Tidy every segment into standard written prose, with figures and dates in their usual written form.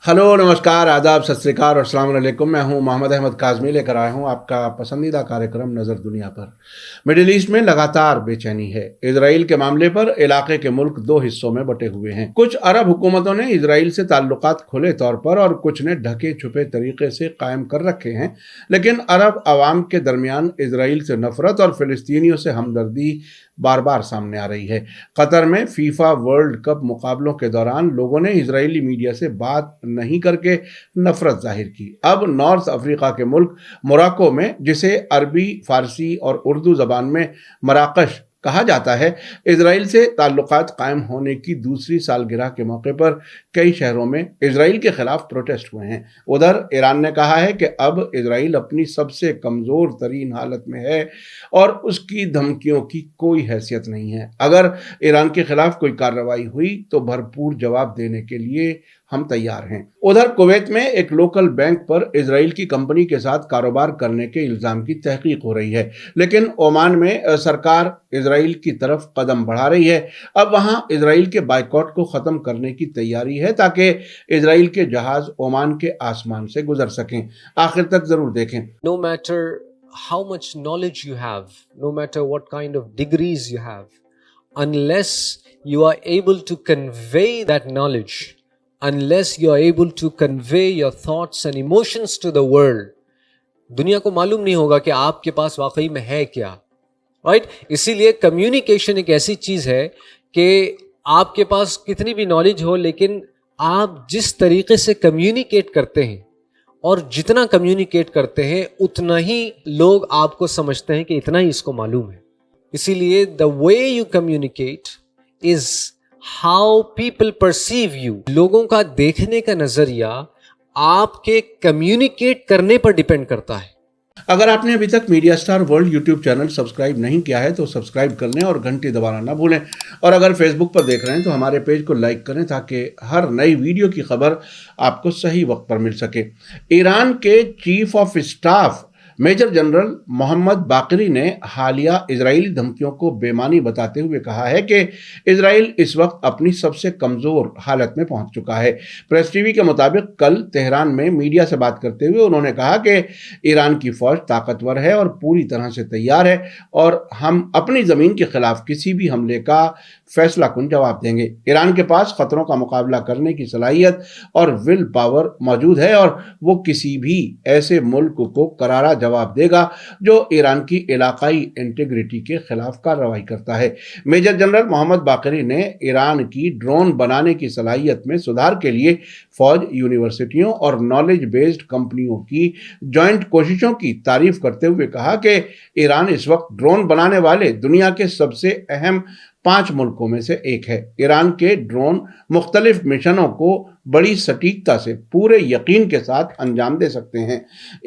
Hello, नमस्कार, आदाब, सत श्री अकाल और अस्सलाम वालेकुम। मैं हूं मोहम्मद अहमद काज़मी, लेकर आया हूं आपका पसंदीदा कार्यक्रम नज़र दुनिया पर। मिडिल ईस्ट में लगातार बेचैनी है। इजराइल के मामले पर इलाके के मुल्क दो हिस्सों में बटे हुए हैं। कुछ अरब हुकूमतों ने इजराइल से ताल्लुकात खुले तौर पर और कुछ ने ढके छुपे तरीके से कायम कर रखे हैं, लेकिन अरब अवाम के दरमियान इजराइल से नफरत और फिलिस्तीनियों से हमदर्दी बार बार सामने आ रही है। कतर में फीफा वर्ल्ड कप मुकाबलों के दौरान लोगों ने इजरायली मीडिया से बात नहीं करके नफरत जाहिर की। अब नॉर्थ अफ्रीका के मुल्क मोरक्को में, जिसे अरबी, फारसी और उर्दू जबान में मराकश कहा जाता है, इजराइल से ताल्लुकात कायम होने की दूसरी सालगिरह के मौके पर कई शहरों में इजराइल के खिलाफ प्रोटेस्ट हुए हैं। उधर ईरान ने कहा है कि अब इजराइल अपनी सबसे कमजोर तरीन हालत में है और उसकी धमकियों की कोई हैसियत नहीं है। अगर ईरान के खिलाफ कोई कार्रवाई हुई तो भरपूर जवाब देने के लिए हम तैयार हैं। उधर कुवैत में एक लोकल बैंक पर इजराइल की कंपनी के साथ कारोबार करने के इल्जाम की तहकीक हो रही है, लेकिन ओमान में सरकार इजराइल की तरफ कदम बढ़ा रही है। अब वहां इजराइल के बाइकॉट को खत्म करने की तैयारी है ताकि इजराइल के जहाज ओमान के आसमान से गुजर सकें। आखिर तक जरूर देखें। No matter how much knowledge you have, no matter what kind of degrees you have, unless you are able to convey that knowledge, unless you are able to convey your thoughts and emotions to the world, दुनिया को मालूम नहीं होगा कि आपके पास वाकई में है क्या, राइट? इसीलिए कम्युनिकेशन एक ऐसी चीज है कि आपके पास कितनी भी नॉलेज हो, लेकिन आप जिस तरीके से कम्युनिकेट करते हैं और जितना कम्युनिकेट करते हैं उतना ही लोग आपको समझते हैं कि इतना ही इसको मालूम है। इसीलिए the way you communicate is how people perceive you. लोगों का देखने का नजरिया आपके कम्युनिकेट करने पर डिपेंड करता है। अगर आपने अभी तक media star world YouTube channel subscribe नहीं किया है तो सब्सक्राइब कर लें और घंटी दबाना ना भूलें। और अगर फेसबुक पर देख रहे हैं तो हमारे पेज को लाइक करें ताकि हर नई वीडियो की खबर आपको सही वक्त पर मिल सके। ईरान के chief of staff major general Mohammad Bagheri ने हालिया इजरायली धमकियों को बेमानी बताते हुए कहा है कि इजराइल इस वक्त अपनी सबसे कमजोर हालत में पहुंच चुका है। प्रेस टीवी के मुताबिक कल तेहरान में मीडिया से बात करते हुए उन्होंने कहा कि ईरान की फौज ताकतवर है और पूरी तरह से तैयार है और हम अपनी जमीन के खिलाफ किसी भी हमले का फैसला कुन जवाब देंगे। ईरान के पास खतरों का मुकाबला करने की सलाहियत और विल पावर मौजूद है और वो किसी भी ऐसे मुल्क को करारा जवाब देगा जो ईरान की इलाकाई इंटीग्रिटी के खिलाफ कार्रवाई करता है। मेजर जनरल मोहम्मद बाकरी ने ईरान की ड्रोन बनाने की सलाहियत में सुधार के लिए फौज, यूनिवर्सिटियों और नॉलेज बेस्ड कंपनियों की जॉइंट कोशिशों की तारीफ करते हुए कहा कि ईरान इस वक्त ड्रोन बनाने वाले दुनिया के सबसे अहम 5 मुल्कों में से एक है। ईरान के ड्रोन मुख्तलिफ मिशनों को बड़ी सटीकता से पूरे यकीन के साथ अंजाम दे सकते हैं।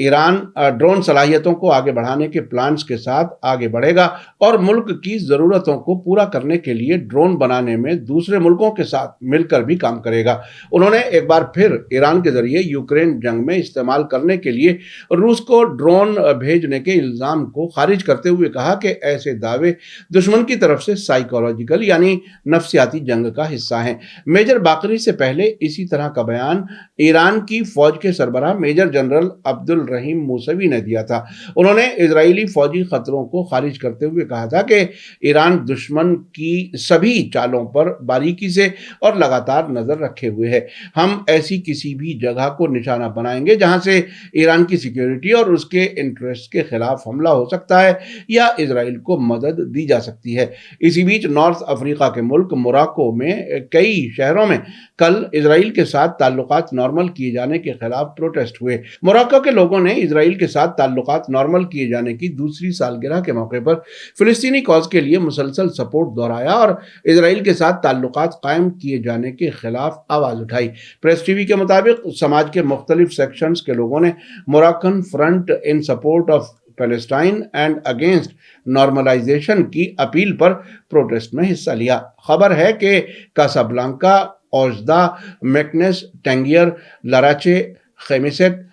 ईरान ड्रोन सलाहियतों को आगे बढ़ाने के प्लान्स के साथ आगे बढ़ेगा और मुल्क की ज़रूरतों को पूरा करने के लिए ड्रोन बनाने में दूसरे मुल्कों के साथ मिलकर भी काम करेगा। उन्होंने एक बार फिर ईरान के जरिए यूक्रेन जंग में इस्तेमाल करने के लिए रूस को ड्रोन भेजने के इल्ज़ाम को खारिज करते हुए कहा कि ऐसे दावे दुश्मन की तरफ से साइकोलॉजिकल यानी नफ्सियाती जंग का हिस्सा हैं। मेजर बाकरी से पहले इसी तरह का बयान ईरान की फौज के सरबराह मेजर जनरल अब्दुल रहीम मूसवी ने दिया था। उन्होंने इजरायली फौजी खतरों को खारिज करते हुए कहा था कि ईरान दुश्मन की सभी चालों पर बारीकी से और लगातार नजर रखे हुए है। हम ऐसी किसी भी जगह को निशाना बनाएंगे जहां से ईरान की सिक्योरिटी और उसके इंटरेस्ट के खिलाफ हमला हो सकता है या इजराइल को मदद दी जा सकती है। इसी बीच नॉर्थ अफ्रीका के मुल्क मोरक्को में कई शहरों में कल इजराइल के साथ ताल्लुकात नॉर्मल किए जाने के खिलाफ प्रोटेस्ट हुए। मोरक्को के लोगों ने इजराइल के साथ ताल्लुकात नॉर्मल किए जाने की दूसरी सालगिरह के मौके पर फिलिस्तीनी कॉज के लिए मुसलसल सपोर्ट दोहराया और इजराइल के साथ ताल्लुकात कायम किए जाने के खिलाफ आवाज उठाई। प्रेस टीवी के मुताबिक समाज के मुख्तलिफ सेक्शंस के लोगों ने Moroccan front in support of Palestine and against normalisation की अपील पर प्रोटेस्ट में हिस्सा लिया। खबर है कि कासाब्लांका, औजदा, मैकनेस, टैंगियर, लराचे, खेमिसेट,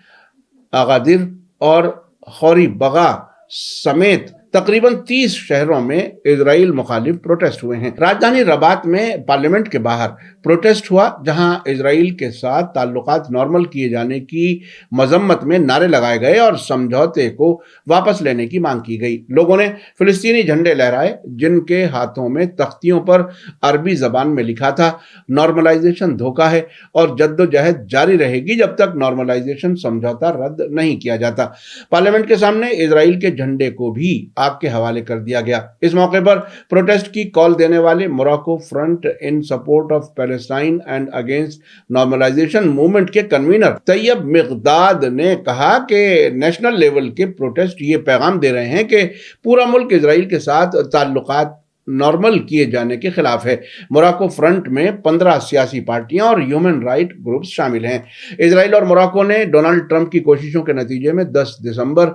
अगादिर और खौरी बगा समेत تقریباً 30 شہروں میں اسرائیل مخالف پروٹیسٹ ہوئے ہیں۔ راجدھانی رباط میں پارلیمنٹ کے باہر پروٹیسٹ ہوا، جہاں اسرائیل کے ساتھ تعلقات نارمل کیے جانے کی مذمت میں نعرے لگائے گئے اور سمجھوتے کو واپس لینے کی مانگ کی گئی۔ لوگوں نے فلسطینی جھنڈے لہرائے، جن کے ہاتھوں میں تختیوں پر عربی زبان میں لکھا تھا نارملائزیشن دھوکہ ہے اور جدوجہد جاری رہے گی جب تک نارملائزیشن سمجھوتا رد نہیں کیا جاتا۔ پارلیمنٹ کے سامنے اسرائیل کے جھنڈے کو بھی آگ کے حوالے کر دیا گیا۔ اس موقع پر پروٹیسٹ کی کال دینے والے Morocco front in support of Palestine and against normalisation movement کے کنوینر طیب مقداد نے کہا کہ نیشنل لیول کے پروٹیسٹ یہ پیغام دے رہے ہیں کہ پورا ملک اسرائیل کے ساتھ تعلقات نارمل کیے جانے کے خلاف ہے۔ موراکو فرنٹ میں 15 سیاسی پارٹیاں اور ہیومن رائٹ گروپس شامل ہیں۔ اسرائیل اور موراکو نے ڈونلڈ ٹرمپ کی کوششوں کے نتیجے میں 10 دسمبر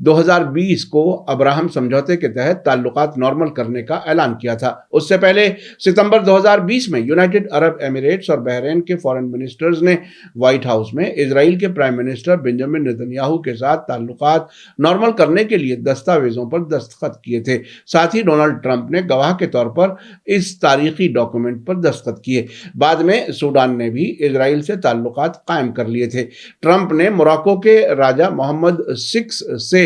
2020 کو ابراہم سمجھوتے کے تحت تعلقات نارمل کرنے کا اعلان کیا تھا۔ اس سے پہلے ستمبر 2020 میں یونائیٹڈ عرب ایمریٹس اور بحرین کے فارن منسٹرز نے وائٹ ہاؤس میں اسرائیل کے پرائم منسٹر بنجامن نتنیاہو کے ساتھ تعلقات نارمل کرنے کے لیے دستاویزوں پر دستخط کیے تھے۔ ساتھ ہی ڈونلڈ ٹرمپ نے گواہ کے طور پر اس تاریخی ڈاکومنٹ پر دستخط کیے۔ بعد میں سوڈان نے بھی اسرائیل سے تعلقات قائم کر لیے تھے۔ ٹرمپ نے موراکو کے راجہ محمد 6 سے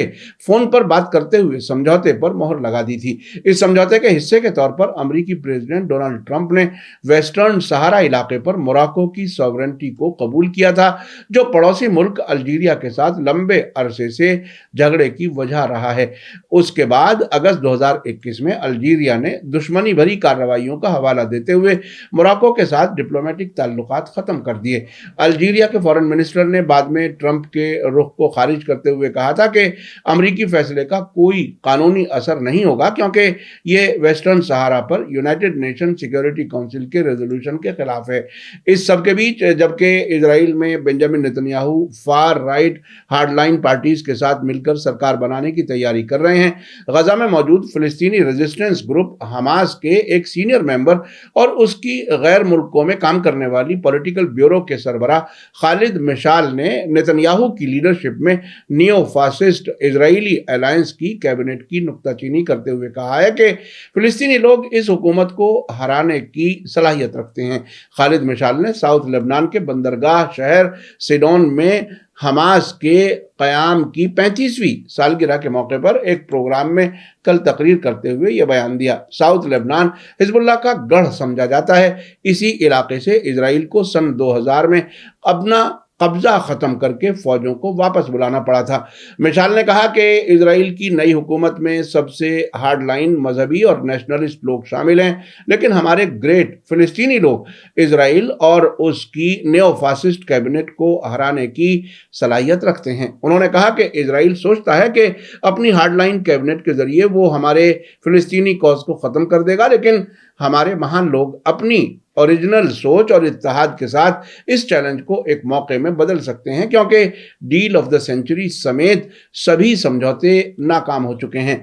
فون پر بات کرتے ہوئے سمجھوتے پر مہر لگا دی تھی۔ اس سمجھوتے کے حصے کے طور پر امریکی پریزیڈنٹ ڈونلڈ ٹرمپ نے ویسٹرن سہارا علاقے پر موراکو کی سوورنٹی کو قبول کیا تھا، جو پڑوسی ملک الجیریا کے ساتھ لمبے عرصے سے جھگڑے کی وجہ رہا ہے۔ اس کے بعد اگست 2021 میں الجیریا نے دشمنی بھری کارروائیوں کا حوالہ دیتے ہوئے موراکو کے ساتھ ڈپلومیٹک تعلقات ختم کر دیے۔ الجیریا کے فارن منسٹر نے بعد میں ٹرمپ کے رخ کو خارج کرتے ہوئے کہا تھا کہ امریکی فیصلے کا کوئی قانونی اثر نہیں ہوگا، کیونکہ یہ ویسٹرن سہارا پر یونائیٹڈ نیشن سیکیورٹی کونسل کے ریزولوشن کے خلاف ہے۔ اس سب کے بیچ جبکہ اسرائیل میں Benjamin Netanyahu far right hard line parties کے ساتھ مل کر سرکار بنانے کی تیاری کر رہے ہیں، غزہ میں موجود فلسطینی ریزسٹنس گروپ حماس کے ایک سینئر ممبر اور اس کی غیر ملکوں میں کام کرنے والی پولیٹیکل بیورو کے سربراہ خالد مشعل نے نتنیاہو کی لیڈرشپ میں نیو فاسسٹ اسرائیلی الائنس کی کیبنٹ کی نکتہ چینی کرتے ہوئے کہا ہے کہ فلسطینی لوگ اس حکومت کو ہرانے کی صلاحیت رکھتے ہیں۔ خالد مشعل نے ساؤتھ لبنان کے بندرگاہ شہر سیڈون میں حماس کے قیام کی 35ویں سالگرہ کے موقع پر ایک پروگرام میں کل تقریر کرتے ہوئے یہ بیان دیا۔ ساؤتھ لبنان حزب اللہ کا گڑھ سمجھا جاتا ہے۔ اسی علاقے سے اسرائیل کو سن 2000 میں اپنا قبضہ ختم کر کے فوجوں کو واپس بلانا پڑا تھا۔ مشعل نے کہا کہ اسرائیل کی نئی حکومت میں سب سے ہارڈ لائن مذہبی اور نیشنلسٹ لوگ شامل ہیں، لیکن ہمارے گریٹ فلسطینی لوگ اسرائیل اور اس کی نیو فاسسٹ کیبنٹ کو ہرانے کی صلاحیت رکھتے ہیں۔ انہوں نے کہا کہ اسرائیل سوچتا ہے کہ اپنی ہارڈ لائن کیبنٹ کے ذریعے وہ ہمارے فلسطینی کاز کو ختم کر دے گا، لیکن ہمارے مہان لوگ اپنی اوریجنل سوچ اور اتحاد کے ساتھ اس چیلنج کو ایک موقع میں بدل سکتے ہیں، کیونکہ ڈیل آف دا سینچری سمیت سبھی سمجھوتے ناکام ہو چکے ہیں۔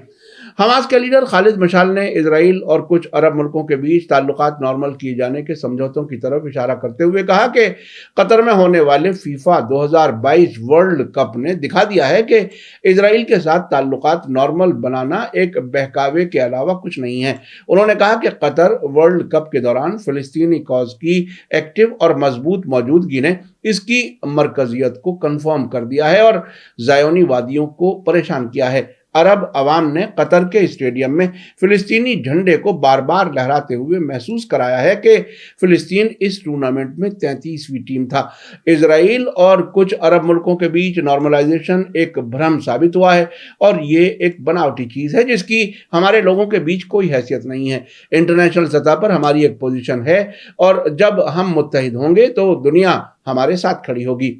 حماس کے لیڈر خالد مشعل نے اسرائیل اور کچھ عرب ملکوں کے بیچ تعلقات نارمل کیے جانے کے سمجھوتوں کی طرف اشارہ کرتے ہوئے کہا کہ قطر میں ہونے والے فیفا 2022 ورلڈ کپ نے دکھا دیا ہے کہ اسرائیل کے ساتھ تعلقات نارمل بنانا ایک بہکاوے کے علاوہ کچھ نہیں ہے۔ انہوں نے کہا کہ قطر ورلڈ کپ کے دوران فلسطینی کاز کی ایکٹیو اور مضبوط موجودگی نے اس کی مرکزیت کو کنفرم کر دیا ہے اور زائونی وادیوں کو پریشان کیا ہے۔ عرب عوام نے قطر کے اسٹیڈیم میں فلسطینی جھنڈے کو بار بار لہراتے ہوئے محسوس کرایا ہے کہ فلسطین اس ٹورنامنٹ میں 33ویں ٹیم تھا۔ اسرائیل اور کچھ عرب ملکوں کے بیچ نارملائزیشن ایک بھرم ثابت ہوا ہے اور یہ ایک بناوٹی چیز ہے جس کی ہمارے لوگوں کے بیچ کوئی حیثیت نہیں ہے۔ انٹرنیشنل سطح پر ہماری ایک پوزیشن ہے اور جب ہم متحد ہوں گے تو دنیا ہمارے ساتھ کھڑی ہوگی۔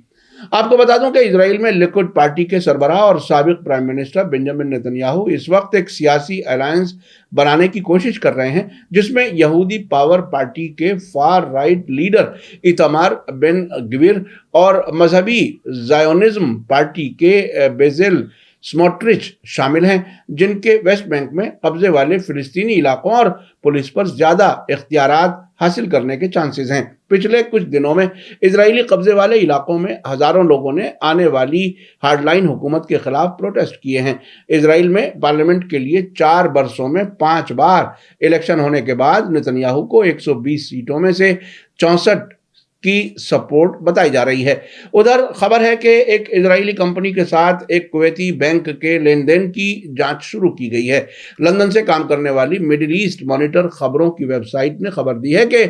آپ کو بتا دوں کہ اسرائیل میں لیکوڈ پارٹی کے سربراہ اور سابق پرائم منسٹر بنجامن نتنیاہو اس وقت ایک سیاسی الائنس بنانے کی کوشش کر رہے ہیں جس میں یہودی پاور پارٹی کے فار رائٹ لیڈر ایتمار بن گویر اور مذہبی زائونزم پارٹی کے بیزل स्मोट्रिच शामिल हैं, जिनके वेस्ट बैंक में कब्जे वाले फिलिस्तीनी इलाकों और पुलिस पर ज्यादा इख्तियारात हासिल करने के चांसेस हैं। पिछले कुछ दिनों में इजरायली कब्जे वाले इलाकों में हजारों लोगों ने आने वाली हार्डलाइन हुकूमत के खिलाफ प्रोटेस्ट किए हैं। इजराइल में पार्लियामेंट के लिए 4 बरसों में 5 बार इलेक्शन होने के बाद नेतन्याहू को 120 सीटों में से 64 की सपोर्ट बताई जा रही है। उधर खबर है कि एक इजरायली कंपनी के साथ एक कुवैती बैंक के लेन देन की जांच शुरू की गई है। लंदन से काम करने वाली मिडिल ईस्ट मॉनिटर खबरों की वेबसाइट ने खबर दी है कि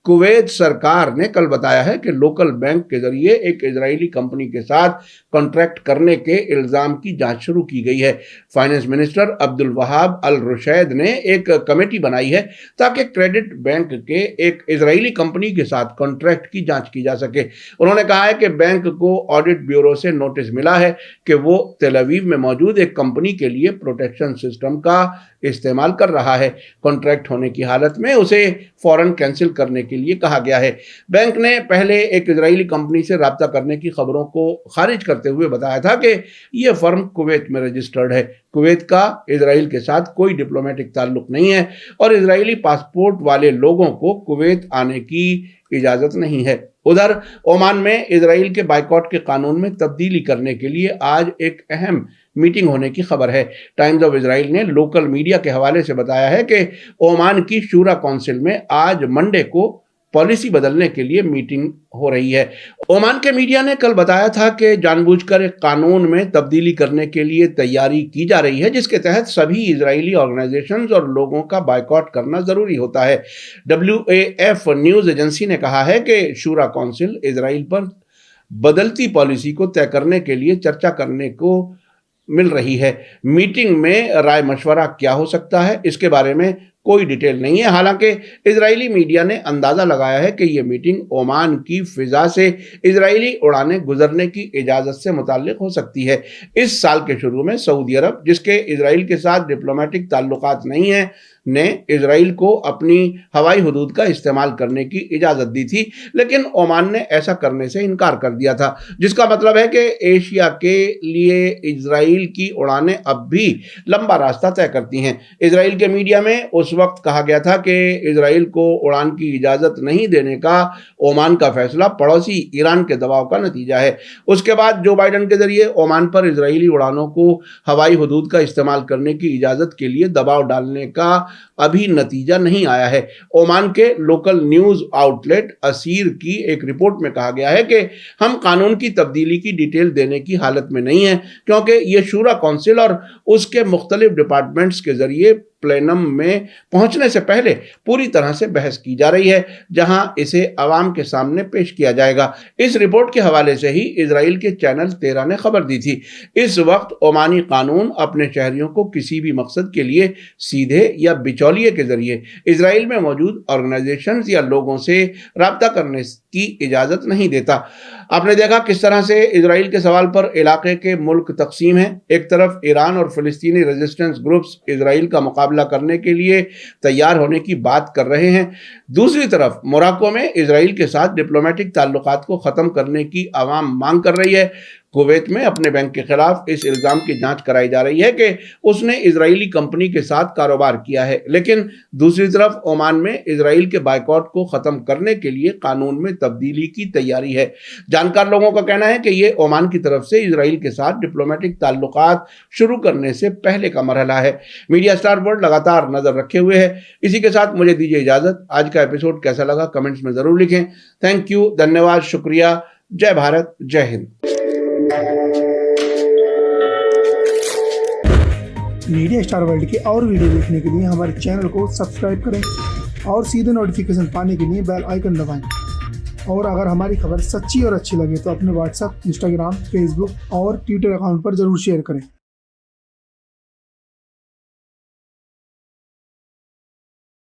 कुवैत सरकार ने कल बताया है कि लोकल बैंक के जरिए एक इजरायली कंपनी के साथ कॉन्ट्रैक्ट करने के इल्जाम की जांच शुरू की गई है। फाइनेंस मिनिस्टर अब्दुल वहाब अल रुशैद ने एक कमेटी बनाई है ताकि क्रेडिट बैंक के एक इजरायली कंपनी के साथ कॉन्ट्रैक्ट की जांच की जा सके। उन्होंने कहा है कि बैंक को ऑडिट ब्यूरो से नोटिस मिला है कि वो तेल अवीव में मौजूद एक कंपनी के लिए प्रोटेक्शन सिस्टम का इस्तेमाल कर रहा है। कॉन्ट्रैक्ट होने की हालत में उसे फौरन कैंसिल करने के लिए कहा गया है। बैंक ने पहले एक इजरायली कंपनी से राब्ता करने की खबरों को खारिज करते हुए बताया था कि यह फर्म कुवैत में रजिस्टर्ड है। कुवैत का इजराइल के साथ कोई डिप्लोमेटिक ताल्लुक नहीं है और इजरायली पासपोर्ट वाले लोगों को कुवैत आने की इजाजत नहीं है। उधर ओमान में इजराइल के बाइकॉट के कानून में तब्दीली करने के लिए आज एक अहम मीटिंग होने की खबर है। टाइम्स ऑफ इजराइल ने लोकल मीडिया के हवाले से बताया है कि ओमान की शूरा काउंसिल में आज मंडे को पॉलिसी बदलने के लिए मीटिंग हो रही है। ओमान के मीडिया ने कल बताया था कि जानबूझकर एक कानून में तब्दीली करने के लिए तैयारी की जा रही है, जिसके तहत सभी इजरायली ऑर्गेनाइजेशंस और लोगों का बायकॉट करना जरूरी होता है। WAF न्यूज एजेंसी ने कहा है कि शूरा काउंसिल इजराइल पर बदलती पॉलिसी को तय करने के लिए चर्चा करने को मिल रही है। मीटिंग में राय मशवरा क्या हो सकता है, इसके बारे में कोई डिटेल नहीं है। हालांकि इजरायली मीडिया ने अंदाजा लगाया है कि यह मीटिंग ओमान की फिजा से इजरायली उड़ानें गुजरने की इजाजत से मुताल्लिक हो सकती है। इस साल के शुरू में सऊदी अरब, जिसके इजराइल के साथ डिप्लोमेटिक ताल्लुकात नहीं है, ने इजराइल को अपनी हवाई हदूद का इस्तेमाल करने की इजाजत दी थी, लेकिन ओमान ने ऐसा करने से इनकार कर दिया था, जिसका मतलब है कि एशिया के लिए इजराइल की उड़ानें अब भी लंबा रास्ता तय करती हैं। इजराइल के मीडिया में उस वक्त कहा गया था कि इजराइल को उड़ान की इजाजत नहीं देने का ओमान का फैसला पड़ोसी ईरान के दबाव का नतीजा है। उसके बाद जो बाइडन के जरिए ओमान पर इजरायली उड़ानों को हवाई हदूद का इस्तेमाल करने की इजाजत के लिए दबाव डालने का अभी नतीजा नहीं आया है। ओमान के लोकल न्यूज आउटलेट असीर की एक रिपोर्ट में कहा गया है कि हम कानून की तब्दीली की डिटेल देने की हालत में नहीं है, क्योंकि यह शूरा काउंसिल और उसके मुख्तलिफ डिपार्टमेंट्स के जरिए प्लेनम में पहुंचने से पहले पूरी तरह से बहस की जा रही है, जहां इसे अवाम के सामने पेश किया जाएगा। इस रिपोर्ट के हवाले से ही इजराइल के चैनल 13 ने खबर दी थी। इस वक्त ओमानी कानून अपने शहरियों को किसी भी मकसद के लिए सीधे या बिचौलिए के जरिए इजराइल में मौजूद ऑर्गेनाइजेशंस या लोगों से राब्ता करने की इजाजत नहीं देता। आपने देखा किस तरह से इजराइल के सवाल पर इलाके के मुल्क तकसीम है। एक तरफ ईरान और फिलिस्तीनी रेजिस्टेंस ग्रुप्स इजराइल का मुकाबला करने के लिए तैयार होने की बात कर रहे हैं, दूसरी तरफ मोरक्को में इजराइल के साथ डिप्लोमेटिक ताल्लुकात को खत्म करने की आवाम मांग कर रही है। कुवैत में अपने बैंक के खिलाफ इस इल्जाम की जांच कराई जा रही है कि उसने इजरायली कंपनी के साथ कारोबार किया है, लेकिन दूसरी तरफ ओमान में इजराइल के बायकॉट को खत्म करने के लिए कानून में तब्दीली की तैयारी है। जानकार लोगों का कहना है कि यह ओमान की तरफ से इजराइल के साथ डिप्लोमेटिक ताल्लुकात शुरू करने से पहले का मरहला है। मीडिया स्टार वर्ल्ड लगातार नजर रखे हुए है। इसी के साथ मुझे दीजिए इजाजत। आज का एपिसोड कैसा लगा कमेंट्स में जरूर लिखें। थैंक यू, धन्यवाद, शुक्रिया। जय भारत, जय हिंद। मीडिया स्टार वर्ल्ड के और वीडियो देखने के लिए हमारे चैनल को सब्सक्राइब करें और सीधे नोटिफिकेशन पाने के लिए बेल आइकन दबाएं। और अगर हमारी खबर सच्ची और अच्छी लगे तो अपने व्हाट्सएप, इंस्टाग्राम, फेसबुक और ट्विटर अकाउंट पर जरूर शेयर करें।